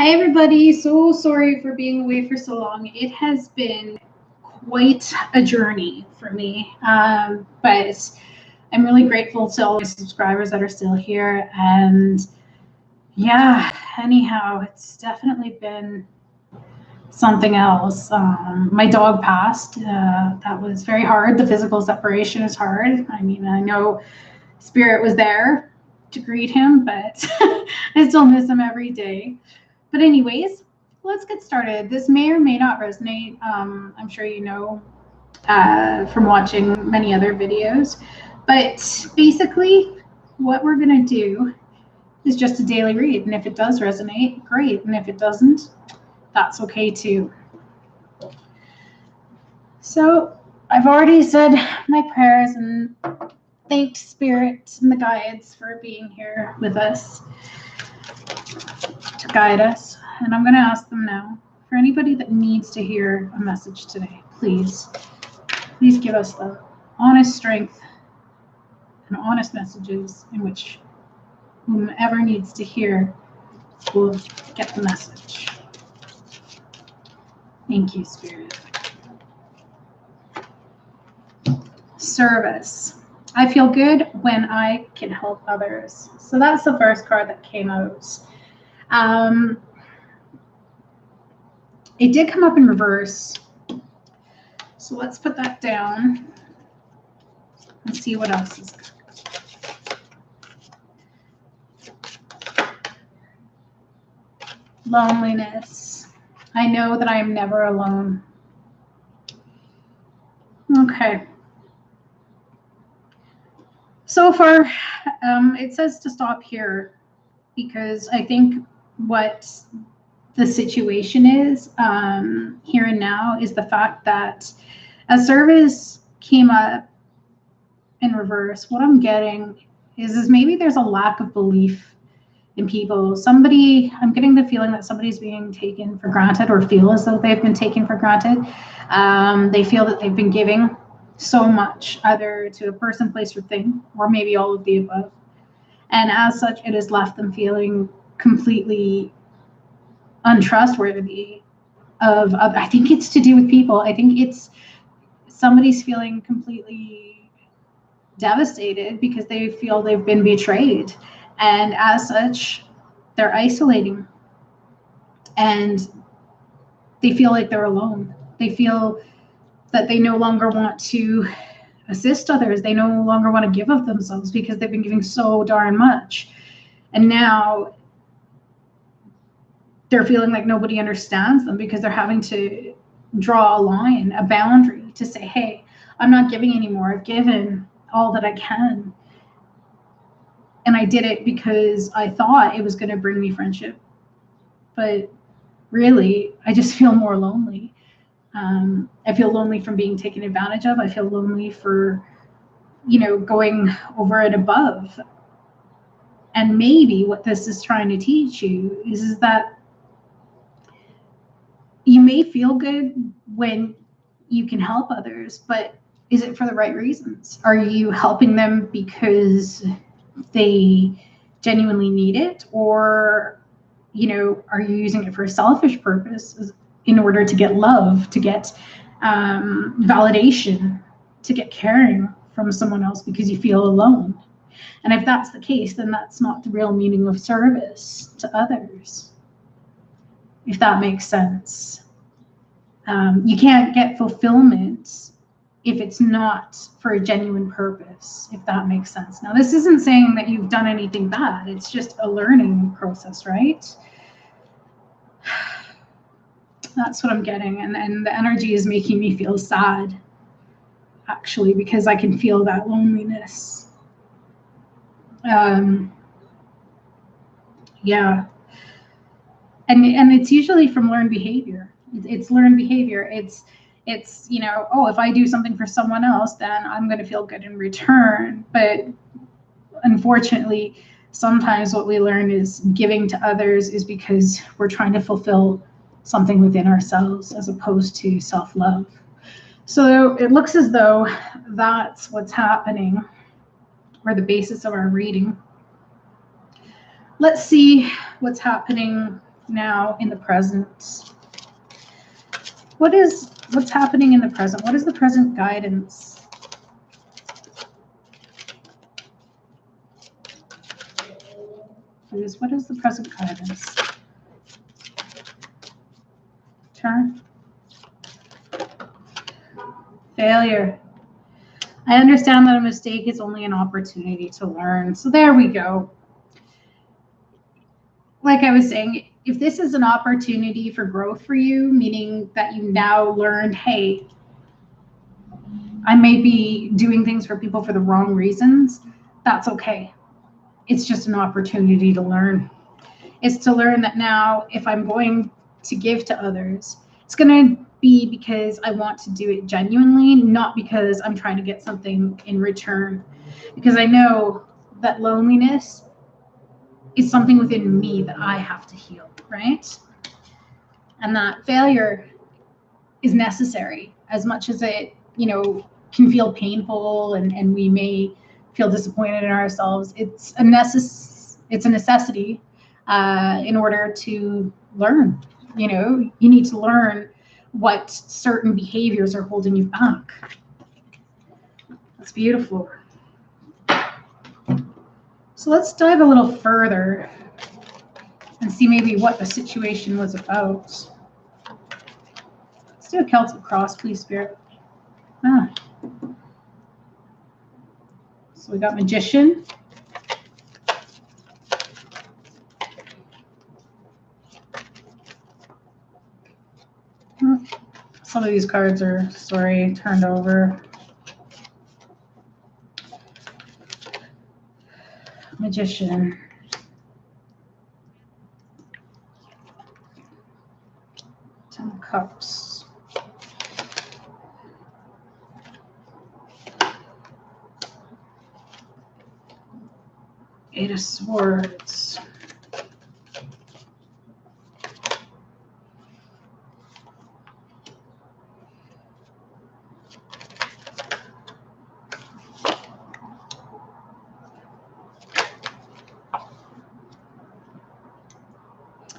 Hi, everybody. So sorry for being away for so long. It has been quite a journey for me, but I'm really grateful to all my subscribers that are still here. And yeah, anyhow, it's definitely been something else. My dog passed. That was very hard. The physical separation is hard. I mean, I know Spirit was there to greet him, but I still miss him every day. But anyways, let's get started. This may or may not resonate. I'm sure you know from watching many other videos. But basically, what we're going to do is just a daily read. And if it does resonate, great. And if it doesn't, that's okay too. So I've already said my prayers and thanked Spirit and the guides for being here with us to guide us. And I'm going to ask them now, for anybody that needs to hear a message today, please give us the honest strength and honest messages in which whomever needs to hear will get the message. Thank you, Spirit. Service. I feel good when I can help others. So that's the first card that came out. It did come up in reverse. So let's put that down and see what else is good. Loneliness. I know that I am never alone. Okay. So far, it says to stop here because I think what the situation is here and now is the fact that as service came up in reverse, what I'm getting is maybe there's a lack of belief in people. I'm getting the feeling that somebody's being taken for granted or feel as though they've been taken for granted. They feel that they've been giving so much, either to a person, place, or thing, or maybe all of the above. And as such, it has left them feeling completely untrustworthy of I think it's to do with people. I think it's somebody's feeling completely devastated because they feel they've been betrayed. And as such, they're isolating. And they feel like they're alone. They feel that they no longer want to assist others. They no longer want to give of themselves because they've been giving so darn much. And now they're feeling like nobody understands them because they're having to draw a line, a boundary to say, hey, I'm not giving anymore. I've given all that I can. And I did it because I thought it was going to bring me friendship. But really, I just feel more lonely. I feel lonely from being taken advantage of. I feel lonely for, going over and above. And maybe what this is trying to teach you is that you may feel good when you can help others, but is it for the right reasons? Are you helping them because they genuinely need it? Or, are you using it for a selfish purpose in order to get love, to get validation, to get caring from someone else because you feel alone? And if that's the case, then that's not the real meaning of service to others, if that makes sense. You can't get fulfillment if it's not for a genuine purpose, if that makes sense. Now, this isn't saying that you've done anything bad. It's just a learning process, right? That's what I'm getting. And the energy is making me feel sad, actually, because I can feel that loneliness. Yeah. And it's usually from learned behavior. It's learned behavior. It's if I do something for someone else, then I'm going to feel good in return. But unfortunately, sometimes what we learn is giving to others is because we're trying to fulfill something within ourselves as opposed to self-love. So it looks as though that's what's happening, or the basis of our reading. Let's see what's happening now in the present. What's happening in the present? What is the present guidance? Please, what is the present guidance? Turn. Failure. I understand that a mistake is only an opportunity to learn. So there we go. Like I was saying, if this is an opportunity for growth for you, meaning that you now learned, hey, I may be doing things for people for the wrong reasons, that's okay. It's just an opportunity to learn. It's to learn that now if I'm going to give to others, it's going to be because I want to do it genuinely, not because I'm trying to get something in return. Because I know that loneliness is something within me that I have to heal, right? And that failure is necessary as much as it, can feel painful and we may feel disappointed in ourselves. It's a necessity in order to learn. You need to learn what certain behaviors are holding you back. That's beautiful. So let's dive a little further and see maybe what the situation was about. Let's do a Celtic cross, please, Spirit. So we got Magician. Some of these cards are, turned over. Magician. Ten of Cups. Eight of Swords.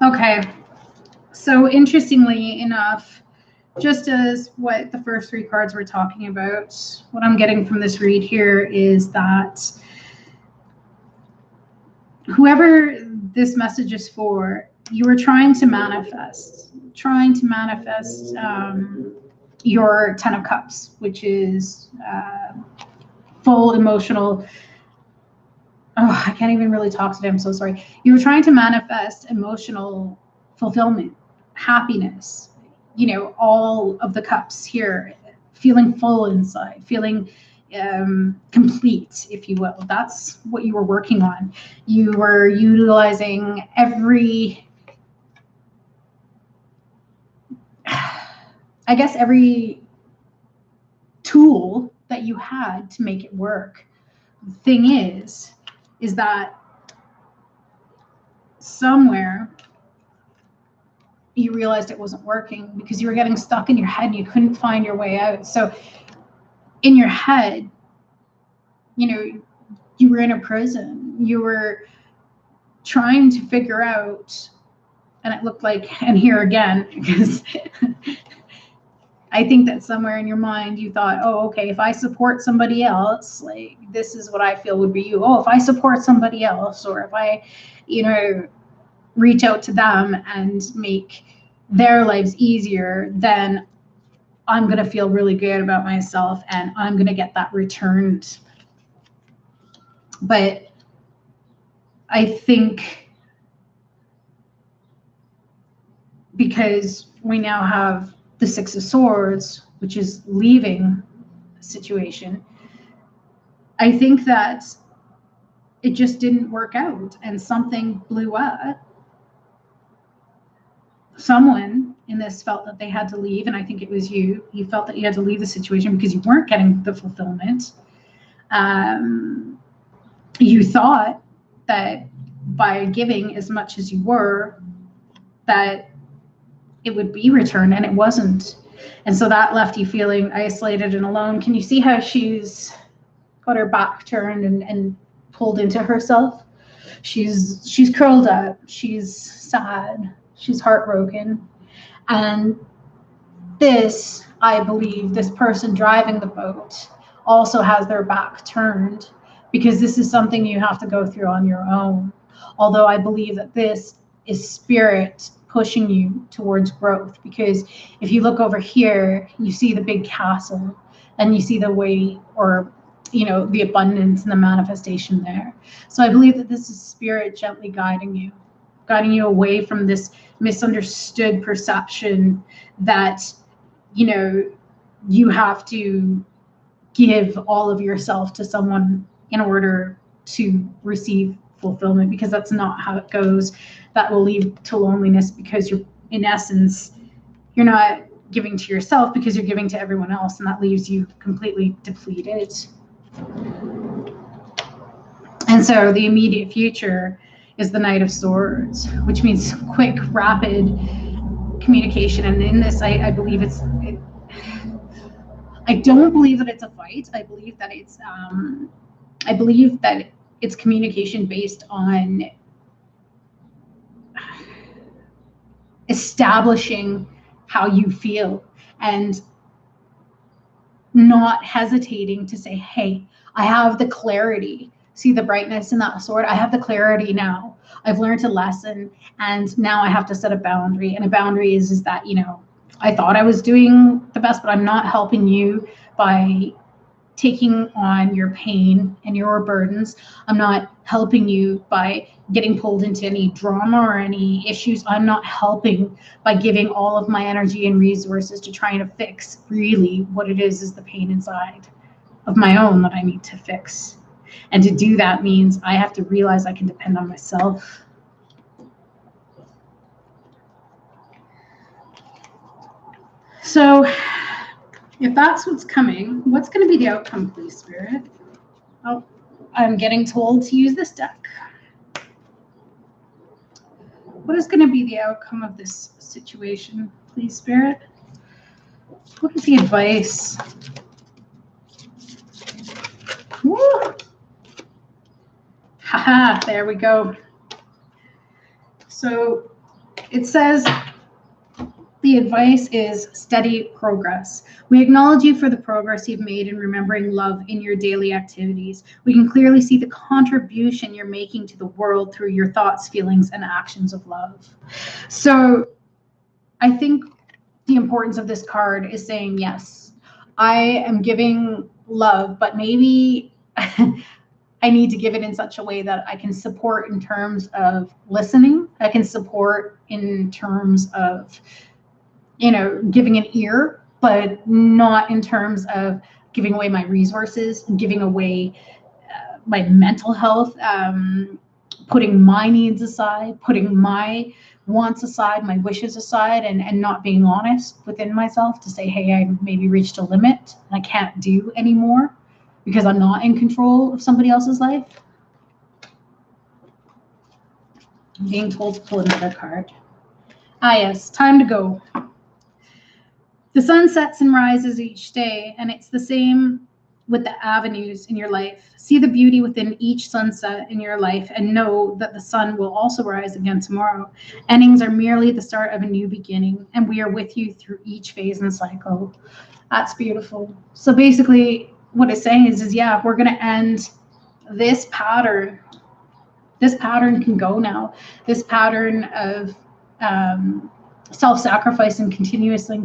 Okay, so interestingly enough, just as what the first three cards were talking about, what I'm getting from this read here is that whoever this message is for, you were trying to manifest your Ten of Cups, which is full emotional. Oh, I can't even really talk today. I'm so sorry. You were trying to manifest emotional fulfillment, happiness, all of the cups here, feeling full inside, feeling complete, if you will. Every what you were working on. You were utilizing every tool that you had to make it work. The thing is that somewhere you realized it wasn't working because you were getting stuck in your head and you couldn't find your way out. So in your head, you were in a prison. You were trying to figure out, and it looked like, and here again, because I think that somewhere in your mind you thought, oh, okay, if I support somebody else, like this is what I feel would be you. Oh, if I support somebody else, or if I, reach out to them and make their lives easier, then I'm going to feel really good about myself and I'm going to get that returned. But I think because we now have the Six of Swords, which is leaving the situation, I think that it just didn't work out and something blew up. Someone in this felt that they had to leave, and I think it was you. You felt that you had to leave the situation because you weren't getting the fulfillment. You thought that by giving as much as you were, that it would be returned, and it wasn't. And so that left you feeling isolated and alone. Can you see how she's got her back turned and pulled into herself? She's curled up. She's sad. She's heartbroken. And this, I believe, this person driving the boat also has their back turned, because this is something you have to go through on your own. Although I believe that this is spirit pushing you towards growth, because if you look over here, you see the big castle and you see the way, or the abundance and the manifestation there. So I believe that this is spirit gently guiding you away from this misunderstood perception that you have to give all of yourself to someone in order to receive fulfillment, because that's not how it goes. That will lead to loneliness, because in essence, you're not giving to yourself, because you're giving to everyone else, and that leaves you completely depleted. And so the immediate future is the Knight of Swords, which means quick, rapid communication. And in this, I believe I don't believe that it's a fight. I believe that it's communication based on establishing how you feel and not hesitating to say, hey, I have the clarity. See the brightness in that sword? I have the clarity now. I've learned a lesson, and now I have to set a boundary. And a boundary is that, I thought I was doing the best, but I'm not helping you by taking on your pain and your burdens. I'm not helping you by getting pulled into any drama or any issues. I'm not helping by giving all of my energy and resources to trying to fix really what it is the pain inside of my own that I need to fix. And to do that means I have to realize I can depend on myself. So if that's what's coming, what's going to be the outcome, please, Spirit? Oh, I'm getting told to use this deck. What is going to be the outcome of this situation, please, Spirit? What is the advice? Woo! Haha, there we go. So it says, the advice is steady progress. We acknowledge you for the progress you've made in remembering love in your daily activities. We can clearly see the contribution you're making to the world through your thoughts, feelings, and actions of love. So I think the importance of this card is saying, yes, I am giving love, but maybe I need to give it in such a way that I can support in terms of listening. I can support in terms of giving an ear, but not in terms of giving away my resources, giving away my mental health, putting my needs aside, putting my wants aside, my wishes aside, and not being honest within myself to say, hey, I maybe reached a limit and I can't do anymore because I'm not in control of somebody else's life. I'm being told to pull another card. Ah, yes, time to go. The sun sets and rises each day, and it's the same with the avenues in your life. See the beauty within each sunset in your life and know that the sun will also rise again tomorrow. Endings are merely the start of a new beginning, and we are with you through each phase and cycle. That's beautiful. So basically what it's saying is yeah, we're going to end this pattern. This pattern can go now. This pattern of self-sacrifice and continuously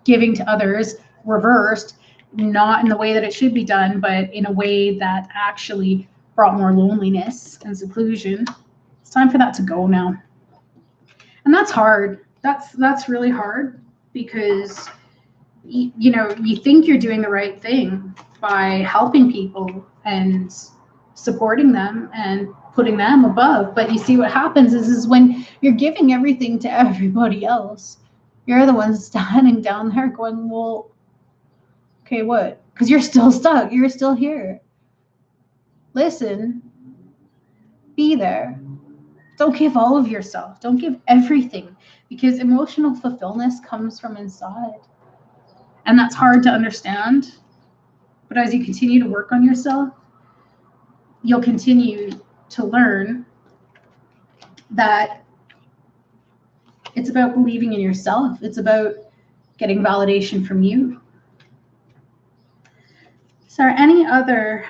giving to others reversed, not in the way that it should be done, but in a way that actually brought more loneliness and seclusion. It's time for that to go now. And that's hard. That's really hard, because you think you're doing the right thing by helping people and supporting them and putting them above. But you see what happens is when you're giving everything to everybody else, you're the one standing down there going, well, okay, what? Because you're still stuck. You're still here. Listen. Be there. Don't give all of yourself. Don't give everything, because emotional fulfillment comes from inside. And that's hard to understand. But as you continue to work on yourself, you'll continue to learn that It's about believing in yourself. It's about getting validation from you. So any other,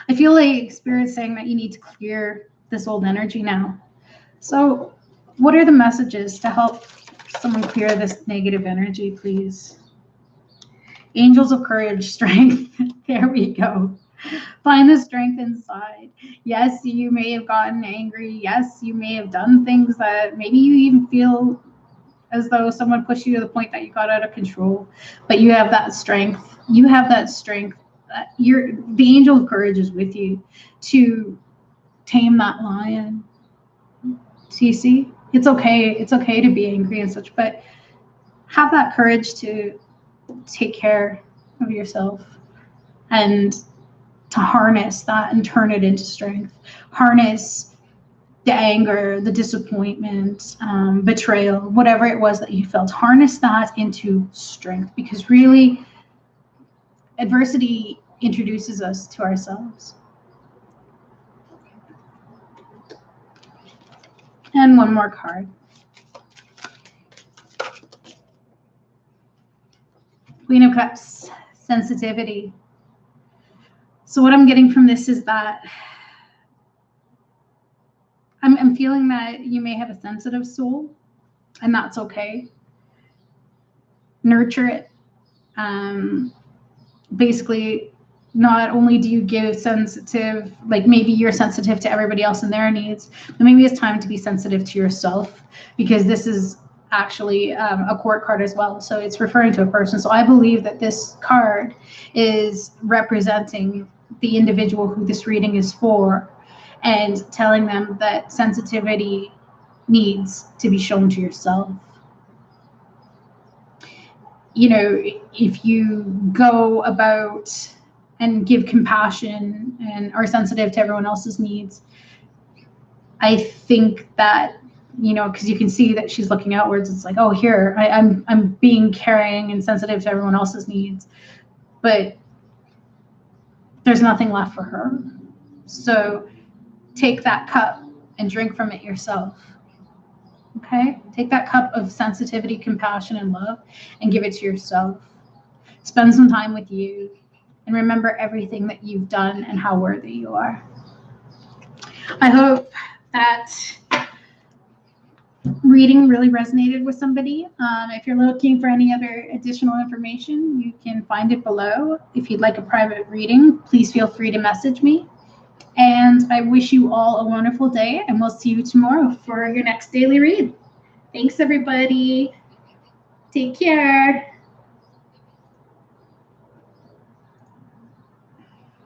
I feel like Spirit's saying that you need to clear this old energy now. So what are the messages to help someone clear this negative energy, please? Angels of courage, strength. There we go. Find the strength inside. Yes, you may have gotten angry. Yes, you may have done things that maybe you even feel as though someone pushed you to the point that you got out of control. But you have that strength. You have that strength. The angel of courage is with you to tame that lion. So you see, it's okay. It's okay to be angry and such, but have that courage to take care of yourself and to harness that and turn it into strength. Harness the anger, the disappointment, betrayal, whatever it was that you felt. Harness that into strength, because really, adversity introduces us to ourselves. And one more card. Queen of Cups, sensitivity. So what I'm getting from this is that I'm feeling that you may have a sensitive soul, and that's okay. Nurture it. Basically, not only do you give sensitive, like maybe you're sensitive to everybody else and their needs, but maybe it's time to be sensitive to yourself, because this is actually a court card as well. So it's referring to a person. So I believe that this card is representing the individual who this reading is for, and telling them that sensitivity needs to be shown to yourself. You know, if you go about and give compassion and are sensitive to everyone else's needs, I think that, you know, because you can see that she's looking outwards, it's like, oh, here, I'm being caring and sensitive to everyone else's needs, but there's nothing left for her. So take that cup and drink from it yourself. Okay? Take that cup of sensitivity, compassion, and love and give it to yourself. Spend some time with you and remember everything that you've done and how worthy you are. I hope that reading really resonated with somebody. If you're looking for any other additional information, you can find it below. If you'd like a private reading, please feel free to message me. And I wish you all a wonderful day, and we'll see you tomorrow for your next daily read. Thanks, everybody. Take care.